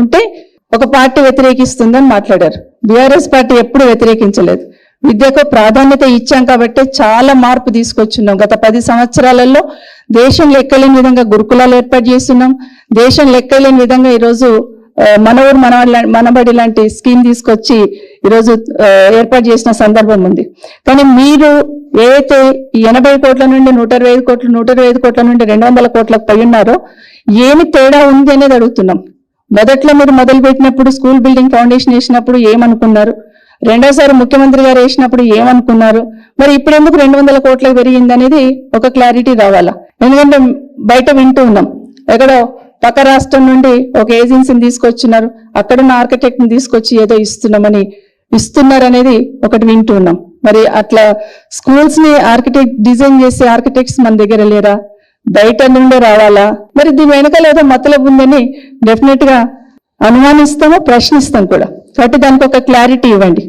ఉంటే ఒక పార్టీ వ్యతిరేకిస్తుందని మాట్లాడారు. బీఆర్ఎస్ పార్టీ ఎప్పుడు వ్యతిరేకించలేదు. విద్యకు ప్రాధాన్యత ఇచ్చాం కాబట్టి చాలా మార్పు తీసుకొచ్చున్నాం. గత 10 సంవత్సరాలలో దేశం లెక్కలేని విధంగా గురుకులాలు ఏర్పాటు చేస్తున్నాం. దేశం లెక్కలేని విధంగా ఈరోజు మన ఊరు మనబడి లాంటి స్కీమ్ తీసుకొచ్చి ఈరోజు ఏర్పాటు చేసిన సందర్భం ఉంది. కానీ మీరు ఏదైతే 80 కోట్ల నుండి 125 కోట్లు, 125 కోట్ల నుండి 200 కోట్లకు పై ఉన్నారో ఏమి తేడా ఉంది అనేది అడుగుతున్నాం. మొదట్లో మీరు మొదలు పెట్టినప్పుడు స్కూల్ బిల్డింగ్ ఫౌండేషన్ వేసినప్పుడు ఏమనుకున్నారు? రెండోసారి ముఖ్యమంత్రి గారు వేసినప్పుడు ఏమనుకున్నారు? మరి ఇప్పుడు ఎందుకు 200 కోట్లకు పెరిగింది అనేది ఒక క్లారిటీ రావాలా? ఎందుకంటే బయట వింటూ ఉన్నాం, ఎక్కడో పక్క రాష్ట్రం నుండి ఒక ఏజెన్సీని తీసుకొచ్చినారు, అక్కడున్న ఆర్కిటెక్ట్ని తీసుకొచ్చి ఏదో ఇస్తున్నారు అనేది ఒకటి వింటూ ఉన్నాం. మరి అట్లా స్కూల్స్ ని డిజైన్ చేసే ఆర్కిటెక్ట్స్ మన దగ్గర లేరా? బయట నుండే రావాలా? మరి దీని వెనకాల ఏదో మతలబు ఉందని డెఫినెట్ గా అనుమానిస్తామో, ప్రశ్నిస్తాం కూడా. కాబట్టి దానికి ఒక క్లారిటీ ఇవ్వండి.